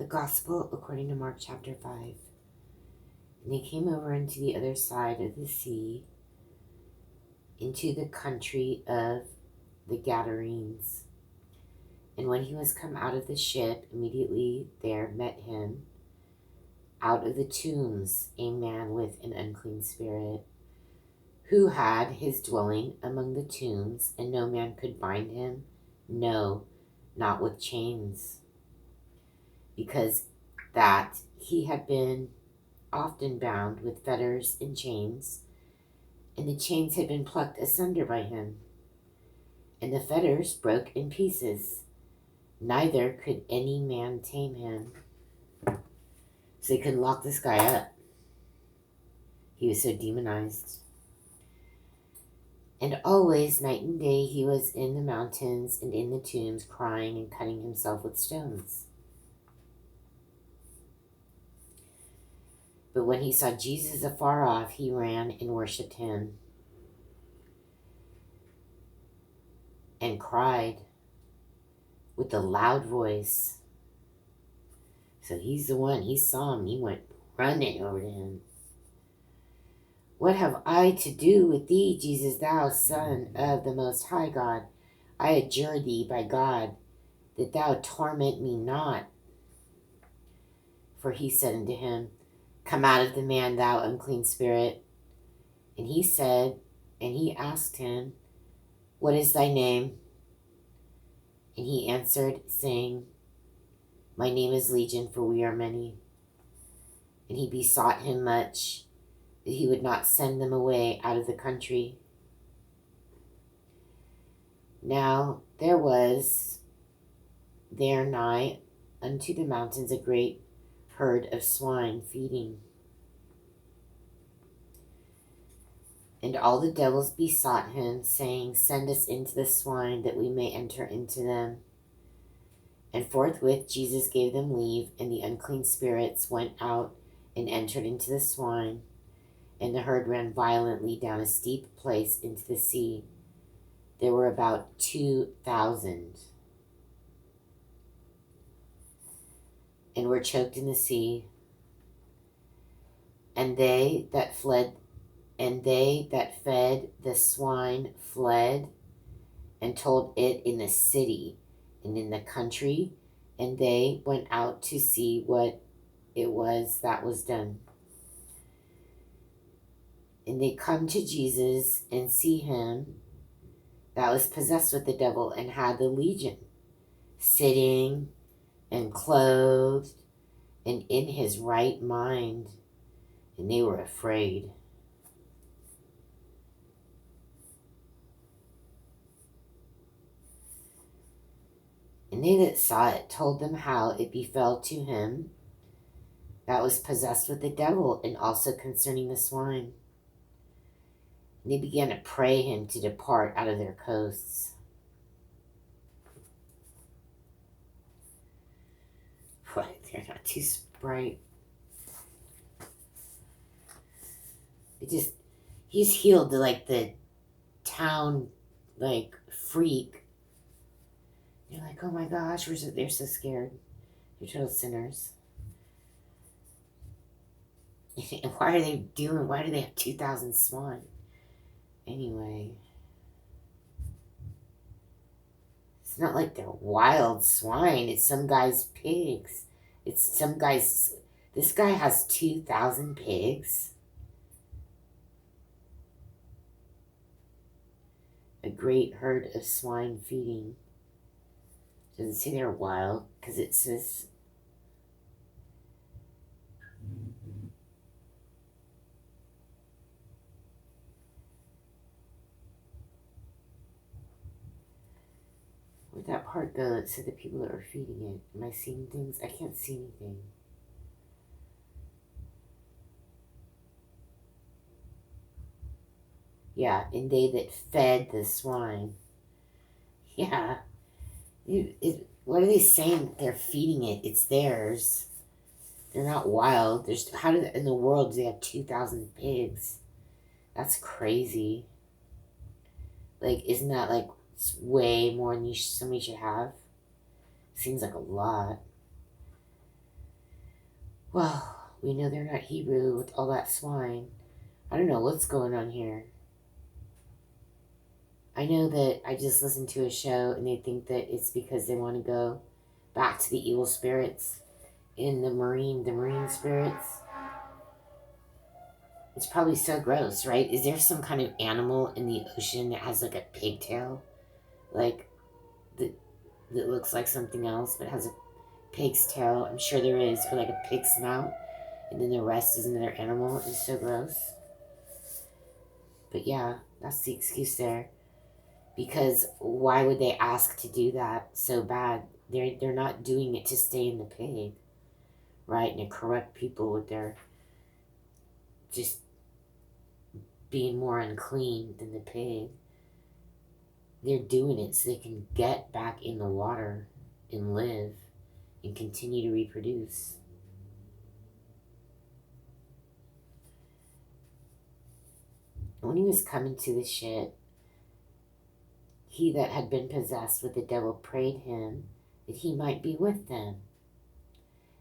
The Gospel according to Mark chapter 5. And they came over into the other side of the sea, into the country of the Gadarenes. And when he was come out of the ship, immediately there met him out of the tombs a man with an unclean spirit, who had his dwelling among the tombs, and no man could bind him, no, not with chains, because that he had been often bound with fetters and chains, and the chains had been plucked asunder by him, and the fetters broke in pieces. Neither could any man tame him. So they couldn't lock this guy up. He was so demonized. And always, night and day, he was in the mountains and in the tombs, crying and cutting himself with stones. But when he saw Jesus afar off, he ran and worshipped him, and cried with a loud voice. So he's the one, he saw him, he went running over to him. What have I to do with thee, Jesus, thou Son of the Most High God? I adjure thee by God, that thou torment me not. For he said unto him, Come out of the man, thou unclean spirit. And he asked him, What is thy name? And he answered, saying, My name is Legion, for we are many. And he besought him much that he would not send them away out of the country. Now there was there nigh unto the mountains a great herd of swine feeding. And all the devils besought him, saying, Send us into the swine, that we may enter into them. And forthwith Jesus gave them leave, and the unclean spirits went out and entered into the swine. And the herd ran violently down a steep place into the sea. There were about 2,000, and were choked in the sea. And they that fed the swine fled, and told it in the city and in the country, and they went out to see what it was that was done. And they come to Jesus and see him that was possessed with the devil and had the legion, sitting and clothed and in his right mind. And they were afraid. And they that saw it told them how it befell to him that was possessed with the devil, and also concerning the swine. And they began to pray him to depart out of their coasts. What? They're not too bright. He's healed the town, freak. You're like, oh my gosh, they're so scared. They're total sinners. And why do they have 2,000 swine? Anyway, it's not like they're wild swine. It's some guy's pigs. This guy has 2,000 pigs. A great herd of swine feeding. Doesn't say they're wild, because it says where'd that part go that said the people that were feeding it? Am I seeing things? I can't see anything. Yeah, and they that fed the swine. Yeah. What are they saying? They're feeding it. It's theirs. They're not wild. How in the world do they have 2,000 pigs? That's crazy. Isn't that it's way more than somebody should have? Seems like a lot. Well, we know they're not Hebrew with all that swine. I don't know what's going on here. I know that I just listened to a show and they think that it's because they want to go back to the evil spirits in the marine spirits. It's probably so gross, right? Is there some kind of animal in the ocean that has like a pigtail? Like, that looks like something else but has a pig's tail? I'm sure there is. Or like a pig snout. And then the rest is another animal. It's so gross. But yeah, that's the excuse there. Because why would they ask to do that so bad? They're not doing it to stay in the pig, right? And to corrupt people with their just being more unclean than the pig. They're doing it so they can get back in the water and live and continue to reproduce. When he was coming to the ship, he that had been possessed with the devil prayed him that he might be with them.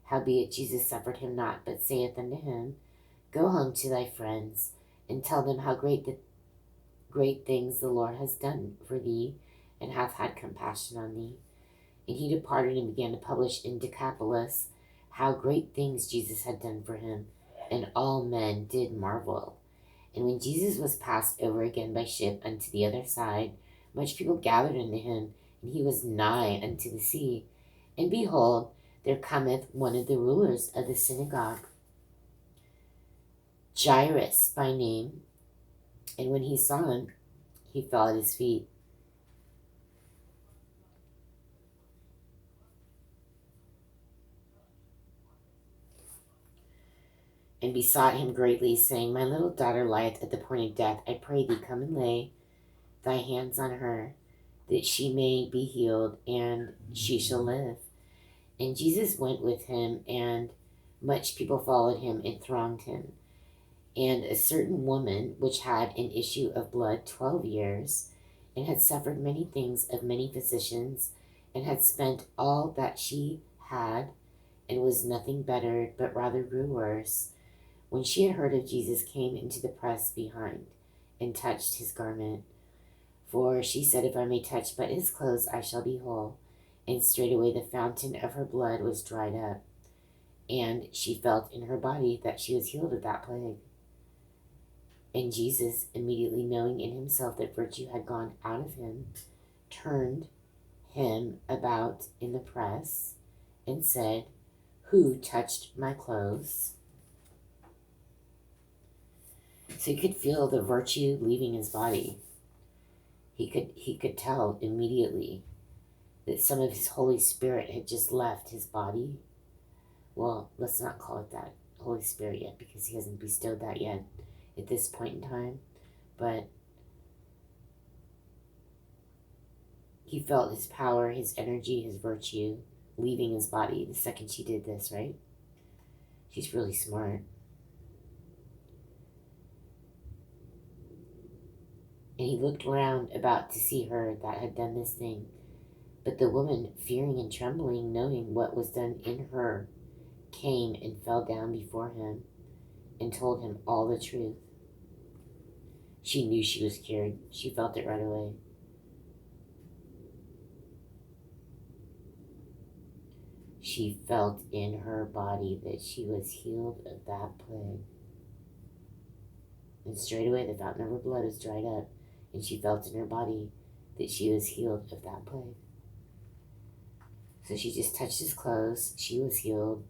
Howbeit Jesus suffered him not, but saith unto him, Go home to thy friends, and tell them how great things the Lord has done for thee, and hath had compassion on thee. And he departed and began to publish in Decapolis how great things Jesus had done for him, and all men did marvel. And when Jesus was passed over again by ship unto the other side, much people gathered unto him, and he was nigh unto the sea. And behold, there cometh one of the rulers of the synagogue, Jairus by name, and when he saw him, he fell at his feet, and besought him greatly, saying, My little daughter lieth at the point of death. I pray thee, come and lay thy hands on her, that she may be healed, and she shall live. And Jesus went with him, and much people followed him and thronged him. And a certain woman, which had an issue of blood 12 years, and had suffered many things of many physicians, and had spent all that she had, and was nothing bettered, but rather grew worse, when she had heard of Jesus, came into the press behind, and touched his garment. For she said, If I may touch but his clothes, I shall be whole. And straightway the fountain of her blood was dried up, and she felt in her body that she was healed of that plague. And Jesus, immediately knowing in himself that virtue had gone out of him, turned him about in the press, and said, Who touched my clothes? So he could feel the virtue leaving his body. He could tell immediately that some of his Holy Spirit had just left his body. Well, let's not call it that, Holy Spirit, yet, because he hasn't bestowed that yet at this point in time. But he felt his power, his energy, his virtue leaving his body the second she did this, right? She's really smart. And he looked round about to see her that had done this thing. But the woman, fearing and trembling, knowing what was done in her, came and fell down before him, and told him all the truth. She knew she was cured. She felt it right away. She felt in her body that she was healed of that plague. And straightway the fountain of her blood was dried up, and she felt in her body that she was healed of that plague. So she just touched his clothes. She was healed.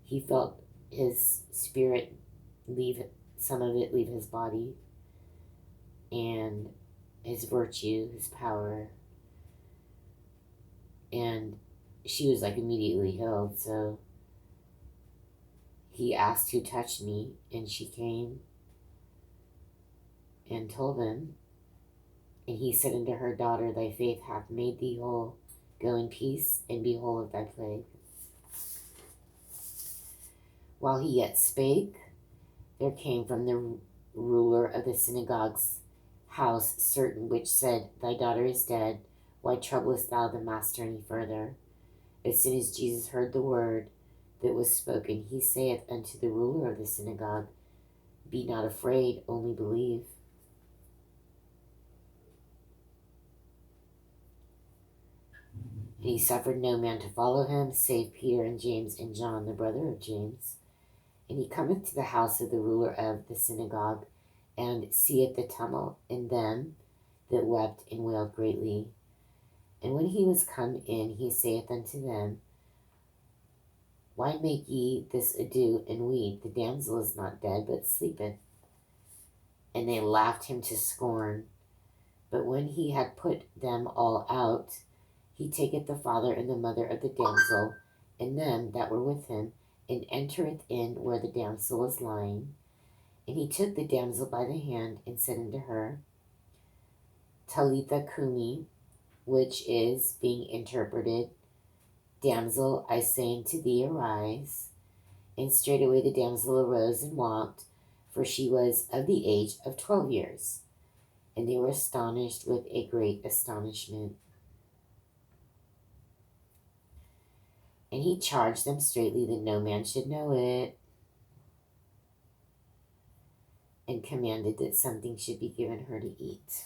He felt his spirit leave, some of it leave his body, and his virtue, his power. And she was like immediately healed. So he asked who touched me, and she came and told him. And he said unto her, Daughter, thy faith hath made thee whole. Go in peace, and be whole of thy plague. While he yet spake, there came from the ruler of the synagogue's house certain which said, Thy daughter is dead. Why troublest thou the master any further? As soon as Jesus heard the word, that was spoken, he saith unto the ruler of the synagogue, Be not afraid, only believe. And he suffered no man to follow him, save Peter and James and John, the brother of James. And he cometh to the house of the ruler of the synagogue, and seeth the tumult, and them that wept and wailed greatly. And when he was come in, he saith unto them, Why make ye this ado and weep? The damsel is not dead, but sleepeth. And they laughed him to scorn. But when he had put them all out, he taketh the father and the mother of the damsel, and them that were with him, and entereth in where the damsel was lying. And he took the damsel by the hand, and said unto her, Talitha cumi, which is, being interpreted, Damsel, I say unto thee, arise. And straightway the damsel arose and walked, for she was of the age of 12 years. And they were astonished with a great astonishment. And he charged them straitly that no man should know it, and commanded that something should be given her to eat.